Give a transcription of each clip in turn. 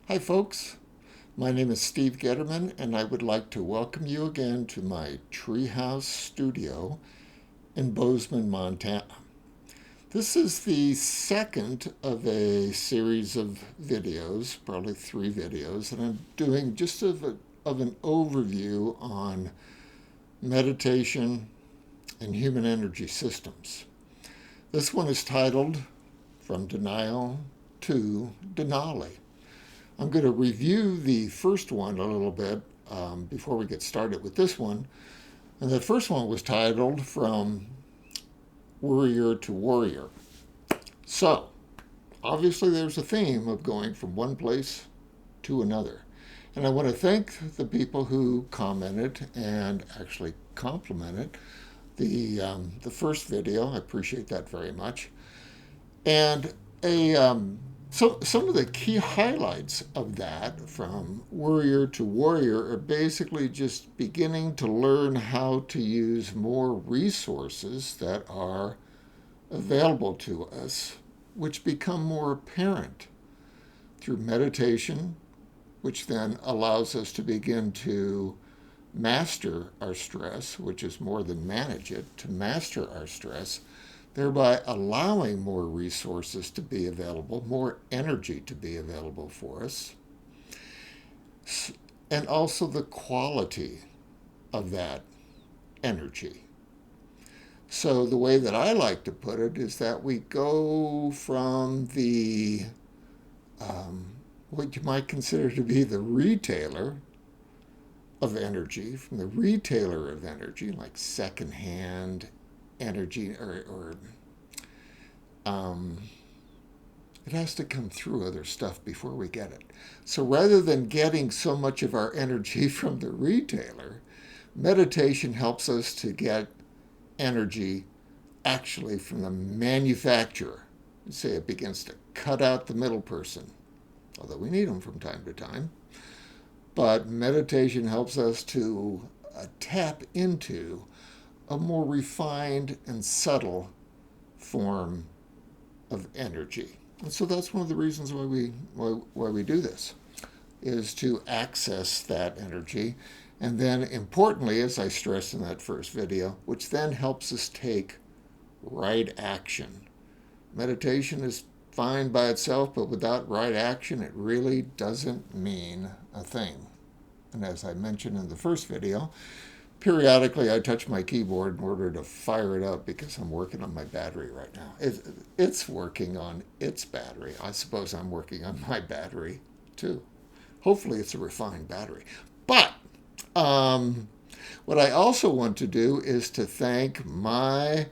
Hi folks, my name is Steve Guettermann and I would like to welcome you again to my treehouse studio in Bozeman, Montana. This is the second of a series of videos, probably 3 videos, that I'm doing just of an overview on meditation and human energy systems. This one is titled From Denial to Denali. I'm going to review the first one a little bit before we get started with this one. And the first one was titled From Worrier to Warrior. So, obviously, there's a theme of going from one place to another. And I want to thank the people who commented and actually complimented the first video. I appreciate that very much. And so some of the key highlights of that from Worrier to Warrior are basically just beginning to learn how to use more resources that are available to us, which become more apparent through meditation, which then allows us to begin to master our stress, which is more than manage it, to master our stress, thereby allowing more resources to be available, more energy to be available for us, and also the quality of that energy. So, the way that I like to put it is that we go from what you might consider to be the retailer of energy, from the retailer of energy, like secondhand energy, or it has to come through other stuff before we get it. So rather than getting so much of our energy from the retailer, meditation helps us to get energy actually from the manufacturer. Say it begins to cut out the middle person, although we need them from time to time. But meditation helps us to tap into a more refined and subtle form of energy. And so that's one of the reasons why we do this, is to access that energy. And then importantly, as I stressed in that first video, which then helps us take right action. Meditation is fine by itself, but without right action, it really doesn't mean a thing. And as I mentioned in the first video, periodically I touch my keyboard in order to fire it up because I'm working on my battery right now. It's working on its battery. I suppose I'm working on my battery too. Hopefully it's a refined battery. But what I also want to do is to thank my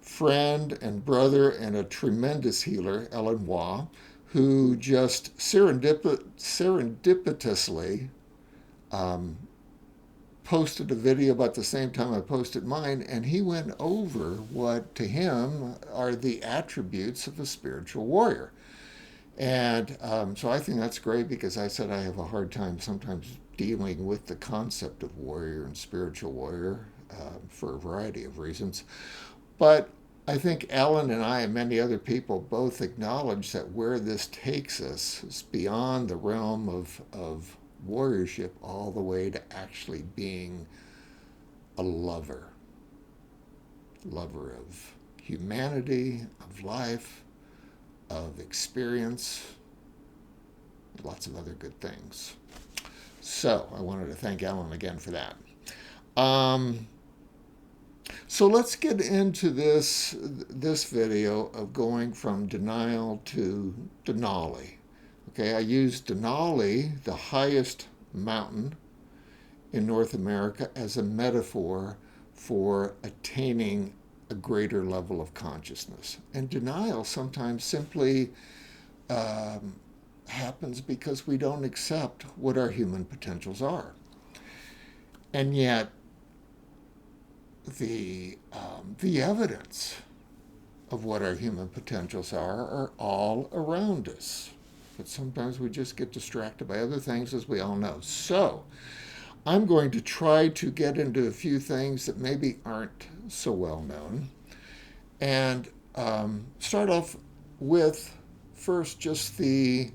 friend and brother and a tremendous healer, Ellen Waugh, who just serendipitously posted a video about the same time I posted mine, and he went over what to him are the attributes of a spiritual warrior. And so I think that's great, because I said I have a hard time sometimes dealing with the concept of warrior and spiritual warrior for a variety of reasons. But I think Alan and I and many other people both acknowledge that where this takes us is beyond the realm of warriorship all the way to actually being a lover of humanity, of life, of experience, lots of other good things. So I wanted to thank Alan again for that. So let's get into this video of going from denial to Denali. Okay, I used Denali, the highest mountain in North America, as a metaphor for attaining a greater level of consciousness. And denial sometimes simply happens because we don't accept what our human potentials are. And yet, the evidence of what our human potentials are all around us. But sometimes we just get distracted by other things, as we all know. So I'm going to try to get into a few things that maybe aren't so well known, and start off with first just the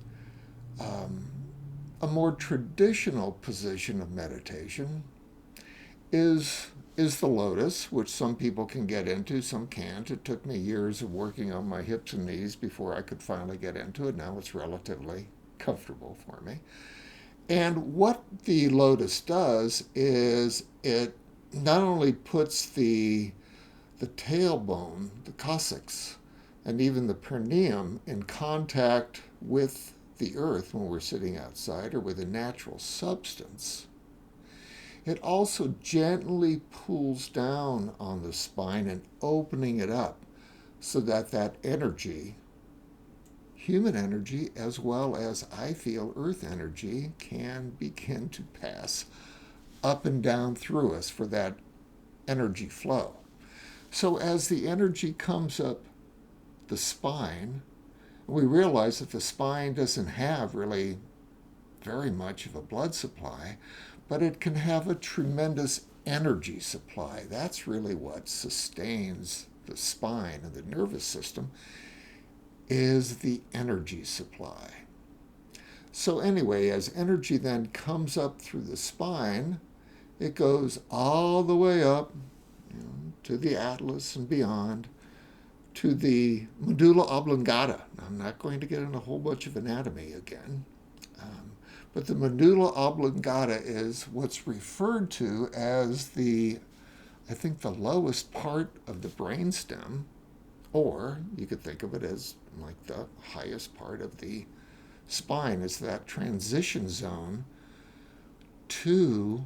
A more traditional position of meditation is the lotus, which some people can get into, some can't. It took me years of working on my hips and knees before I could finally get into it. Now it's relatively comfortable for me. And what the lotus does is it not only puts the tailbone, the coccyx, and even the perineum in contact with the earth when we're sitting outside or with a natural substance, it also gently pulls down on the spine and opening it up so that that energy, human energy as well as I feel earth energy, can begin to pass up and down through us for that energy flow. So as the energy comes up the spine, we realize that the spine doesn't have really very much of a blood supply, but it can have a tremendous energy supply. That's really what sustains the spine and the nervous system, is the energy supply. So anyway, as energy then comes up through the spine, it goes all the way up, to the atlas and beyond, to the medulla oblongata. Now, I'm not going to get into a whole bunch of anatomy again, but the medulla oblongata is what's referred to as I think, the lowest part of the brainstem, or you could think of it as like the highest part of the spine. It's that transition zone to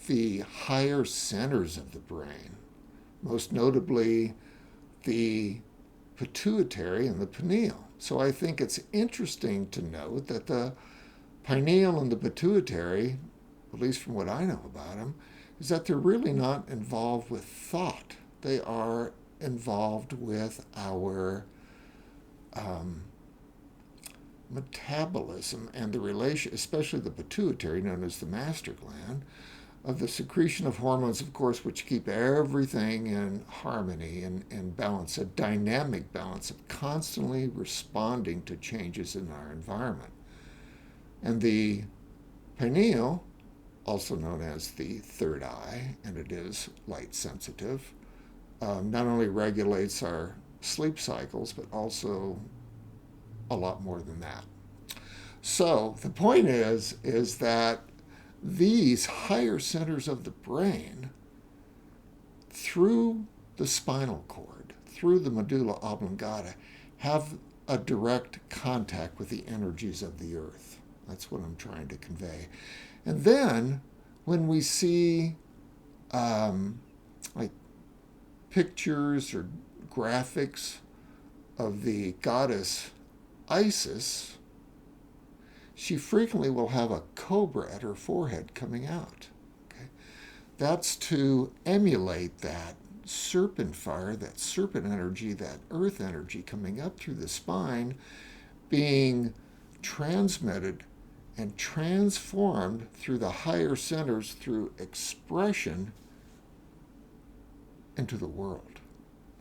the higher centers of the brain, most notably the pituitary and the pineal. So I think it's interesting to note that the pineal and the pituitary, at least from what I know about them, is that they're really not involved with thought. They are involved with our metabolism and the relation, especially the pituitary, known as the master gland, of the secretion of hormones, of course, which keep everything in harmony and balance, a dynamic balance of constantly responding to changes in our environment. And the pineal, also known as the third eye, and it is light sensitive, not only regulates our sleep cycles, but also a lot more than that. So the point is that these higher centers of the brain, through the spinal cord, through the medulla oblongata, have a direct contact with the energies of the earth. That's what I'm trying to convey. And then when we see like pictures or graphics of the goddess Isis, she frequently will have a cobra at her forehead coming out. Okay? That's to emulate that serpent fire, that serpent energy, that earth energy coming up through the spine, being transmitted and transformed through the higher centers through expression into the world.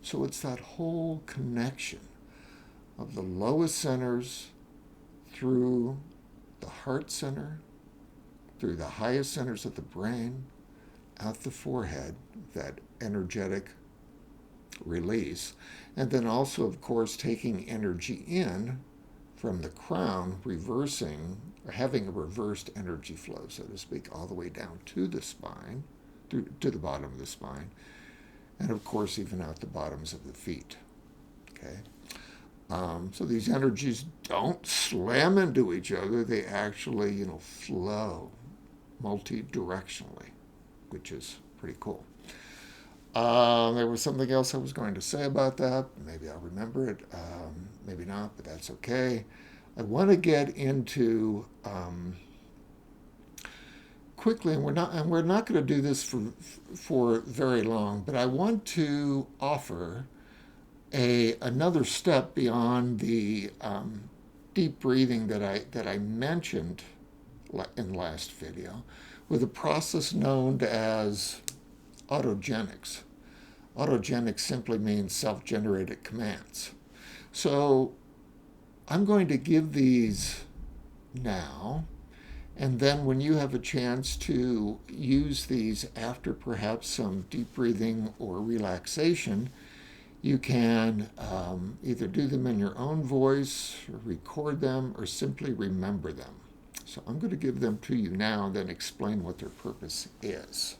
So it's that whole connection of the lowest centers through the heart center, through the highest centers of the brain, out the forehead, that energetic release, and then also, of course, taking energy in from the crown, reversing, or having a reversed energy flow, so to speak, all the way down to the spine, to the bottom of the spine, and of course, even out the bottoms of the feet. Okay? So these energies don't slam into each other. They actually, flow multi-directionally, which is pretty cool. There was something else I was going to say about that. Maybe I'll remember it. Maybe not, but that's okay. I want to get into quickly, and we're not going to do this for very long, but I want to offer another step beyond the deep breathing that I mentioned in the last video, with a process known as autogenics. Autogenics simply means self-generated commands. So I'm going to give these now. And then when you have a chance to use these after perhaps some deep breathing or relaxation, you can either do them in your own voice, or record them, or simply remember them. So I'm going to give them to you now and then explain what their purpose is.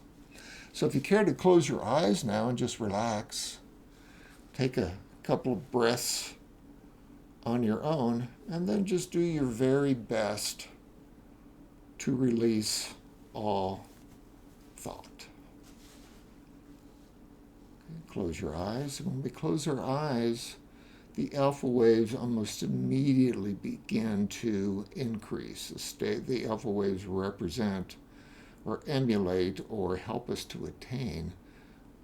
So if you care to close your eyes now and just relax, take a couple of breaths on your own, and then just do your very best to release all thought. Okay, close your eyes. And when we close our eyes, the alpha waves almost immediately begin to increase. The alpha waves represent or emulate or help us to attain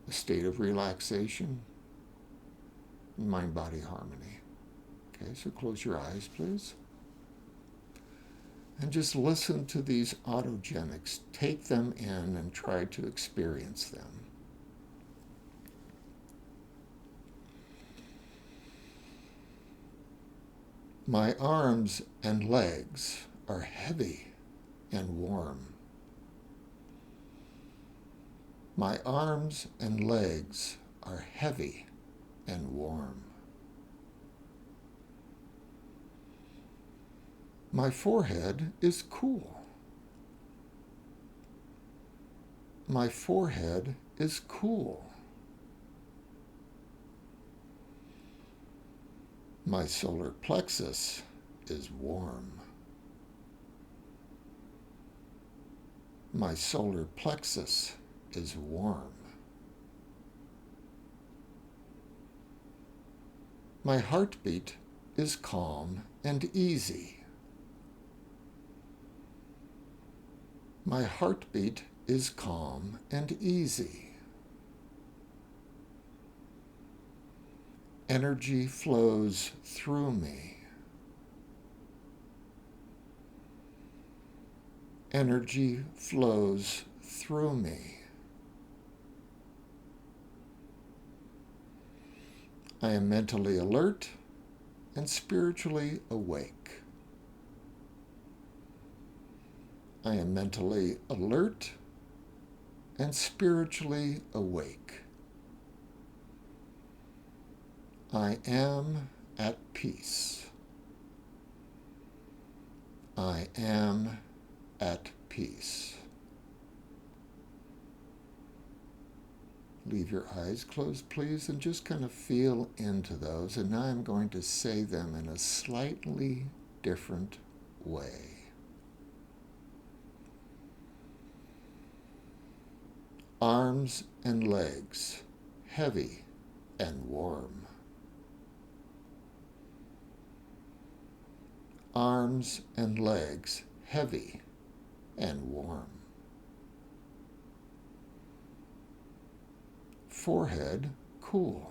a state of relaxation, mind-body harmony. Okay, so close your eyes, please. And just listen to these autogenics. Take them in and try to experience them. My arms and legs are heavy and warm. My arms and legs are heavy and warm. My forehead is cool. My forehead is cool. My solar plexus is warm. My solar plexus is warm. My heartbeat is calm and easy. My heartbeat is calm and easy. Energy flows through me. Energy flows through me. I am mentally alert and spiritually awake. I am mentally alert and spiritually awake. I am at peace. I am at peace. Leave your eyes closed, please, and just kind of feel into those. And now I'm going to say them in a slightly different way. Arms and legs, heavy and warm. Arms and legs, heavy and warm. Forehead, cool.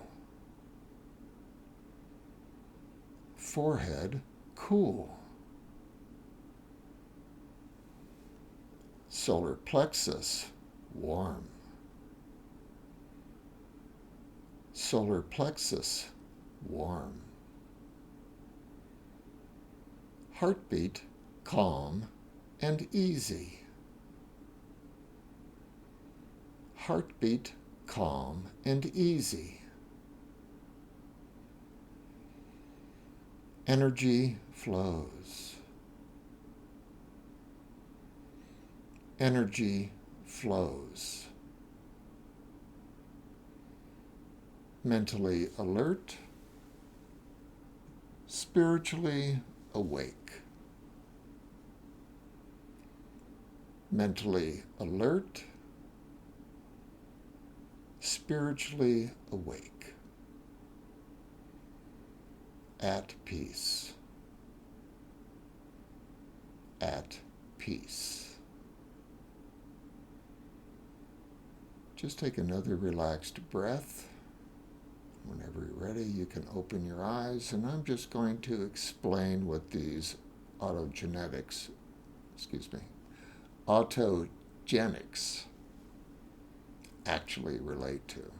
Forehead, cool. Solar plexus, warm. Solar plexus, warm. Heartbeat, calm and easy. Heartbeat, calm and easy. Energy flows. Energy flows. Mentally alert, spiritually awake. Mentally alert, spiritually awake. At peace. At peace. Just take another relaxed breath. Whenever you're ready, you can open your eyes, and I'm just going to explain what these autogenics actually relate to.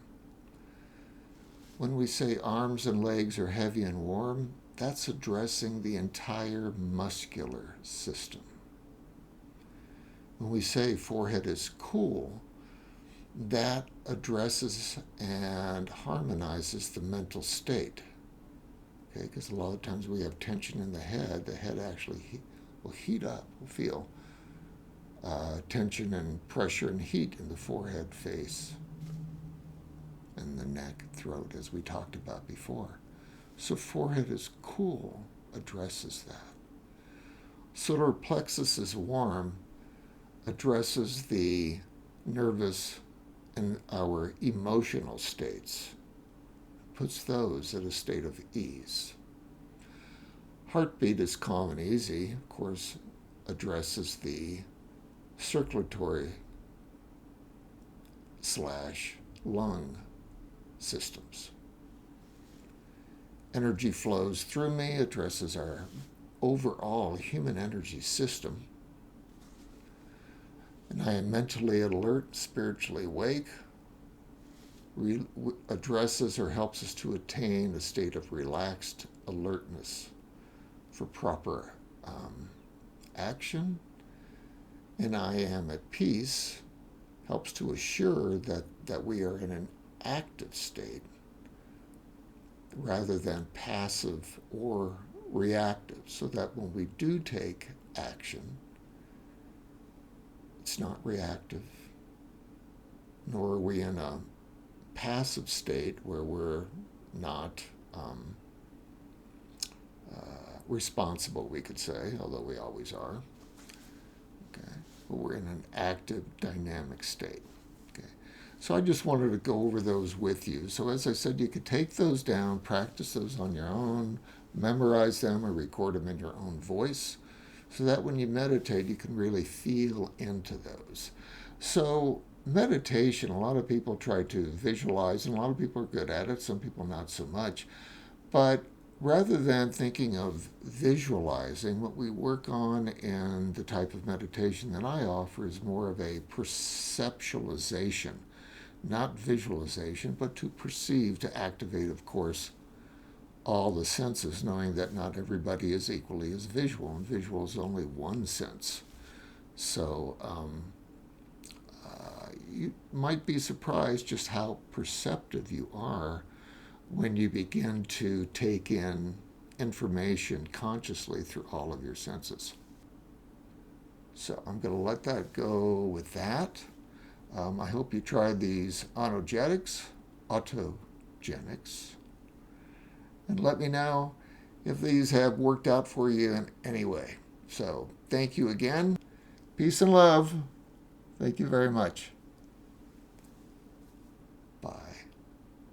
When we say arms and legs are heavy and warm, that's addressing the entire muscular system. When we say forehead is cool, that addresses and harmonizes the mental state. Okay, because a lot of times we have tension in the head actually will heat up, will feel tension and pressure and heat in the forehead, face, and the neck, throat, as we talked about before. So forehead is cool, addresses that. Solar plexus is warm, addresses the nervous and our emotional states, puts those at a state of ease. Heartbeat is calm and easy, of course, addresses the circulatory / lung systems. Energy flows through me, addresses our overall human energy system. And I am mentally alert, spiritually awake, addresses or helps us to attain a state of relaxed alertness for proper action. And I am at peace, helps to assure that we are in an active state rather than passive or reactive, so that when we do take action, it's not reactive, nor are we in a passive state where we're not responsible, we could say, although we always are. Okay, but we're in an active, dynamic state. Okay, so I just wanted to go over those with you. So as I said, you could take those down, practice those on your own, memorize them, or record them in your own voice, so that when you meditate, you can really feel into those. So meditation, a lot of people try to visualize, and a lot of people are good at it, some people not so much. But rather than thinking of visualizing, what we work on in the type of meditation that I offer is more of a perceptualization, not visualization, but to perceive, to activate, of course, all the senses, knowing that not everybody is equally as visual, and visual is only one sense. So you might be surprised just how perceptive you are when you begin to take in information consciously through all of your senses. So I'm going to let that go with that. I hope you tried these autogenics, and let me know if these have worked out for you in any way. So thank you again. Peace and love. Thank you very much.